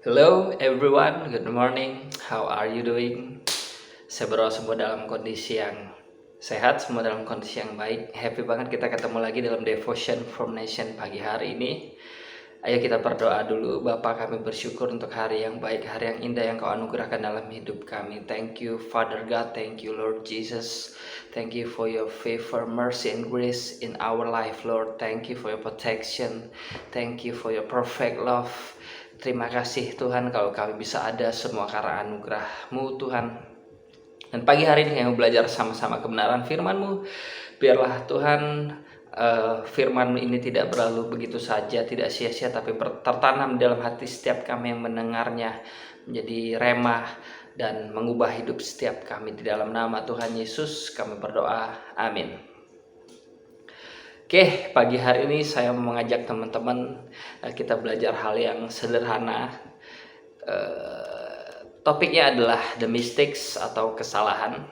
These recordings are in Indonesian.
Hello everyone, good morning. How are you doing? Saya berdoa semua dalam kondisi yang sehat, semua dalam kondisi yang baik. Happy banget kita ketemu lagi dalam Devotion from Nation pagi hari ini. Ayo kita berdoa dulu. Bapa, kami bersyukur untuk hari yang baik, hari yang indah yang Kau anugerahkan dalam hidup kami. Thank you Father God, thank you Lord Jesus. Thank you for your favor, mercy and grace in our life, Lord. Thank you for your protection. Thank you for your perfect love. Terima kasih Tuhan kalau kami bisa ada semua karena anugerah-Mu Tuhan. Dan pagi hari ini kami belajar sama-sama kebenaran firman-Mu. Biarlah Tuhan firman ini tidak berlalu begitu saja, tidak sia-sia, tapi tertanam dalam hati setiap kami yang mendengarnya, menjadi remah dan mengubah hidup setiap kami. Di dalam nama Tuhan Yesus kami berdoa, amin. Oke, pagi hari ini saya mau mengajak teman-teman kita belajar hal yang sederhana. Topiknya adalah the mistakes atau kesalahan.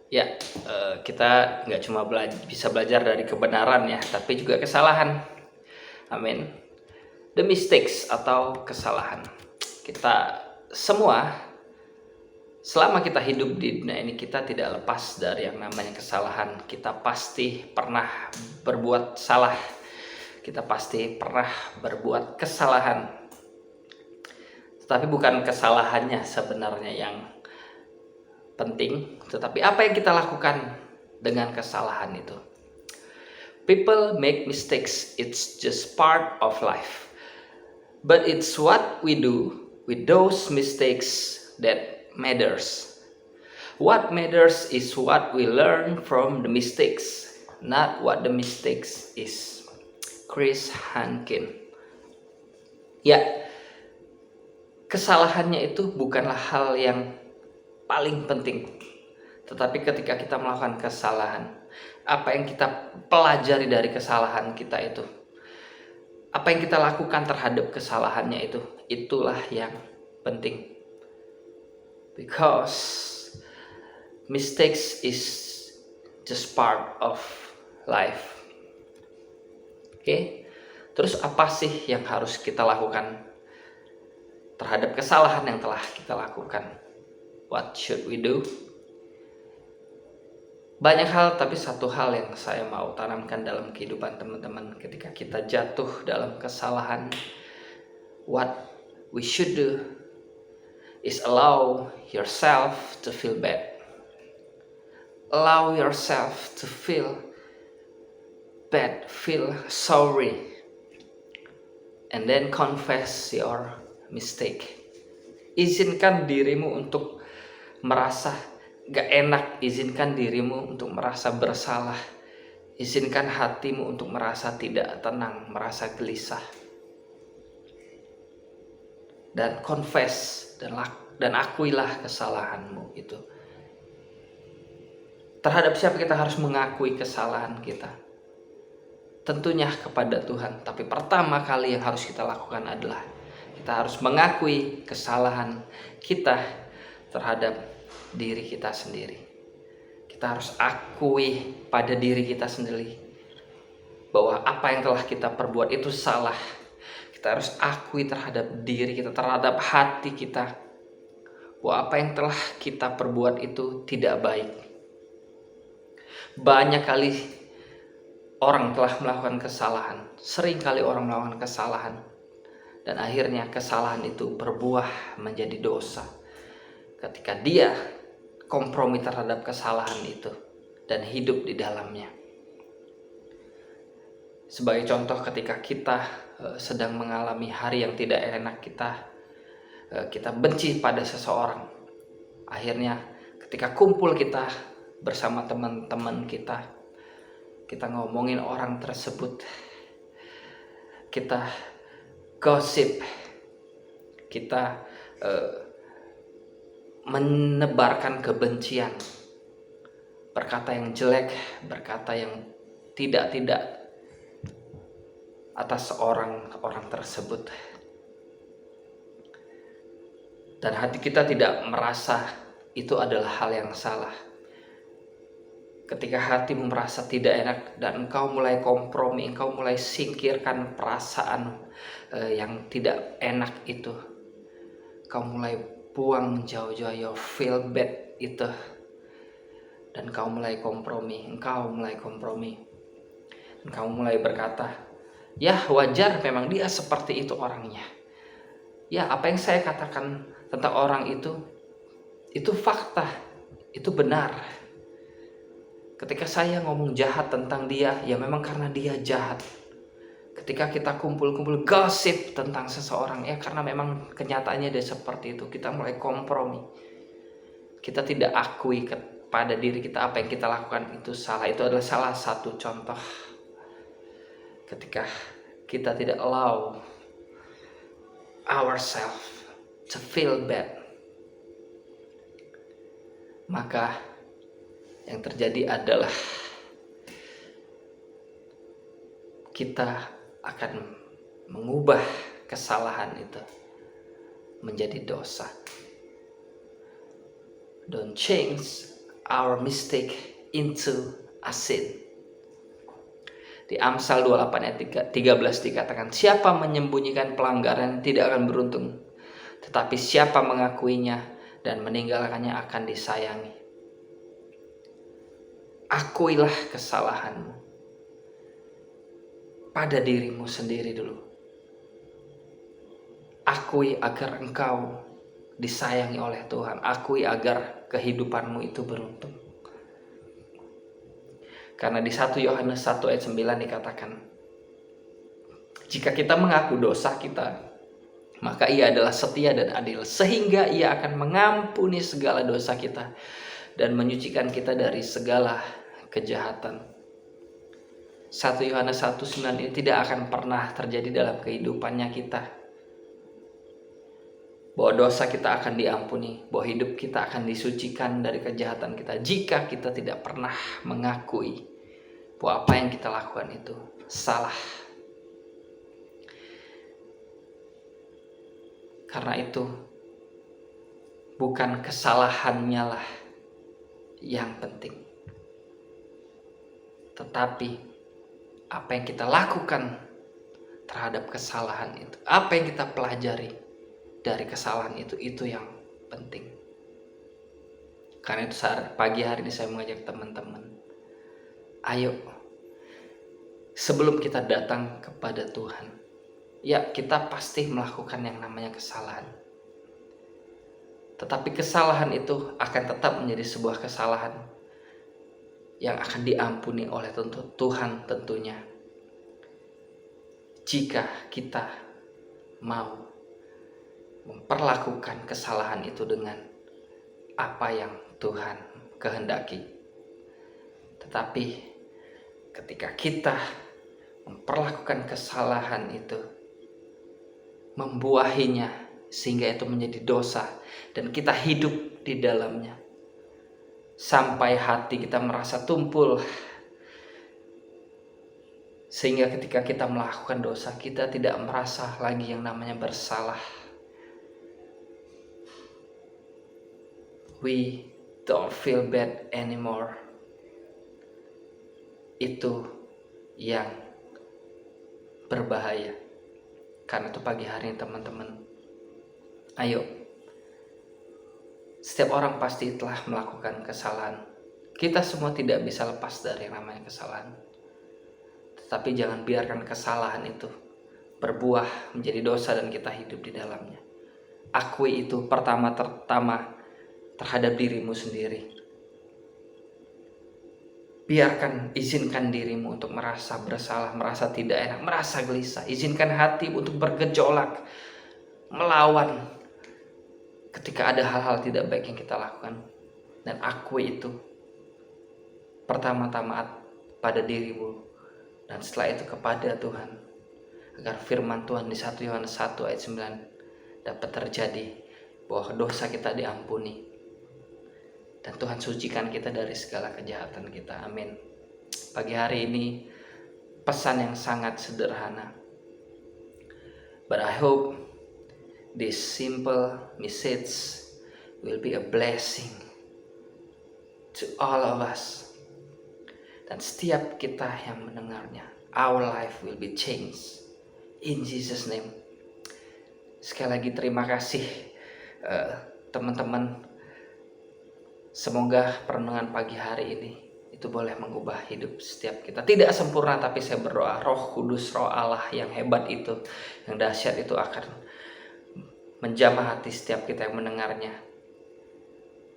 Ya, kita nggak cuma bisa belajar dari kebenaran ya, tapi juga kesalahan. Amin. The mistakes atau kesalahan. Kita semua, selama kita hidup di dunia ini, kita tidak lepas dari yang namanya kesalahan. Kita pasti pernah berbuat salah. Kita pasti pernah berbuat kesalahan. Tetapi bukan kesalahannya sebenarnya yang penting, tetapi apa yang kita lakukan dengan kesalahan itu. People make mistakes, it's just part of life. But it's what we do with those mistakes that matters. What matters is what we learn from the mistakes, not what the mistakes is. Chris Hankin. Ya, kesalahannya itu bukanlah hal yang paling penting. Tetapi ketika kita melakukan kesalahan, apa yang kita pelajari dari kesalahan kita itu, apa yang kita lakukan terhadap kesalahannya itu, itulah yang penting. Because mistakes is just part of life. Oke? Terus apa sih yang harus kita lakukan terhadap kesalahan yang telah kita lakukan? What should we do? Banyak hal, tapi satu hal yang saya mau tanamkan dalam kehidupan teman-teman ketika kita jatuh dalam kesalahan, what we should do is allow yourself to feel bad. Allow yourself to feel bad, feel sorry, and then confess your mistake. Izinkan dirimu untuk merasa gak enak, izinkan dirimu untuk merasa bersalah, izinkan hatimu untuk merasa tidak tenang, merasa gelisah, dan confess dan akuilah kesalahanmu itu. Terhadap siapa kita harus mengakui kesalahan kita? Tentunya kepada Tuhan. Tapi pertama kali yang harus kita lakukan adalah kita harus mengakui kesalahan kita terhadap diri kita sendiri. Kita harus akui pada diri kita sendiri bahwa apa yang telah kita perbuat itu salah. Kita harus akui terhadap diri kita, terhadap hati kita, bahwa apa yang telah kita perbuat itu tidak baik. Banyak kali orang telah melakukan kesalahan, sering kali orang melakukan kesalahan, dan akhirnya kesalahan itu berbuah menjadi dosa ketika dia kompromi terhadap kesalahan itu dan hidup di dalamnya. Sebagai contoh, ketika kita sedang mengalami hari yang tidak enak, kita benci pada seseorang. Akhirnya ketika kumpul kita bersama teman-teman kita ngomongin orang tersebut, kita gosip, kita menebarkan kebencian, berkata yang jelek, berkata yang tidak atas orang tersebut, dan hati kita tidak merasa itu adalah hal yang salah. Ketika hatimu merasa tidak enak dan engkau mulai kompromi, engkau mulai singkirkan perasaan yang tidak enak itu, kau mulai buang menjauh-jauh, you feel bad itu, dan kau mulai kompromi, engkau mulai berkata, ya wajar, memang dia seperti itu orangnya. Ya, apa yang saya katakan tentang orang itu fakta, itu benar. Ketika saya ngomong jahat tentang dia, ya memang karena dia jahat. Ketika kita kumpul-kumpul gosip tentang seseorang, ya karena memang kenyataannya dia seperti itu. Kita mulai kompromi. Kita tidak akui kepada diri kita apa yang kita lakukan itu salah. Itu adalah salah satu contoh ketika kita tidak allow ourselves to feel bad. Maka yang terjadi adalah kita akan mengubah kesalahan itu menjadi dosa. Don't change our mistake into a sin. Di Amsal 28 ayat 13 dikatakan, siapa menyembunyikan pelanggaran tidak akan beruntung, tetapi siapa mengakuinya dan meninggalkannya akan disayangi. Akuilah kesalahanmu pada dirimu sendiri dulu. Akui agar engkau disayangi oleh Tuhan. Akui agar kehidupanmu itu beruntung. Karena di 1 Yohanes 1 ayat 9 dikatakan, jika kita mengaku dosa kita, maka ia adalah setia dan adil, sehingga ia akan mengampuni segala dosa kita dan menyucikan kita dari segala kejahatan. 1 Yohanes 1:9 ini tidak akan pernah terjadi dalam kehidupannya kita. Bahwa dosa kita akan diampuni, bahwa hidup kita akan disucikan dari kejahatan kita, jika kita tidak pernah mengakui bahwa apa yang kita lakukan itu salah. Karena itu bukan kesalahannya lah yang penting, tetapi apa yang kita lakukan terhadap kesalahan itu, apa yang kita pelajari dari kesalahan itu yang penting. Karena itu pagi hari ini saya mengajak teman-teman, ayo sebelum kita datang kepada Tuhan, ya kita pasti melakukan yang namanya kesalahan. Tetapi kesalahan itu akan tetap menjadi sebuah kesalahan yang akan diampuni oleh Tuhan tentunya, jika kita mau memperlakukan kesalahan itu dengan apa yang Tuhan kehendaki. Tetapi ketika kita memperlakukan kesalahan itu, membuahinya sehingga itu menjadi dosa dan kita hidup di dalamnya sampai hati kita merasa tumpul, sehingga ketika kita melakukan dosa kita tidak merasa lagi yang namanya bersalah. We don't feel bad anymore. Itu yang berbahaya. Karena itu pagi hari ini teman-teman, ayo, setiap orang pasti telah melakukan kesalahan. Kita semua tidak bisa lepas dari yang namanya kesalahan. Tetapi jangan biarkan kesalahan itu berbuah menjadi dosa dan kita hidup di dalamnya. Akui itu pertama-tama terhadap dirimu sendiri. Izinkan dirimu untuk merasa bersalah, merasa tidak enak, merasa gelisah. Izinkan hati untuk bergejolak, melawan ketika ada hal-hal tidak baik yang kita lakukan. Dan akui itu pertama-tama pada dirimu, dan setelah itu kepada Tuhan, agar firman Tuhan di 1 Yohanes 1 ayat 9 dapat terjadi, bahwa dosa kita diampuni dan Tuhan sucikan kita dari segala kejahatan kita. Amin. Pagi hari ini pesan yang sangat sederhana, but I hope this simple message will be a blessing to all of us. Dan setiap kita yang mendengarnya, our life will be changed in Jesus name. Sekali lagi terima kasih teman-teman. Semoga perenungan pagi hari ini itu boleh mengubah hidup setiap kita. Tidak sempurna, tapi saya berdoa Roh Kudus, Roh Allah yang hebat itu, yang dahsyat itu akan menjamah hati setiap kita yang mendengarnya.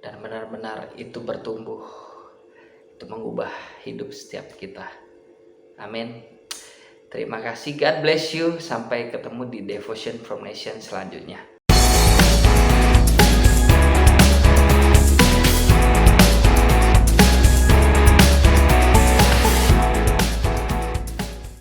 Dan benar-benar itu bertumbuh, itu mengubah hidup setiap kita. Amin. Terima kasih, God bless you. Sampai ketemu di Devotion from Nation selanjutnya.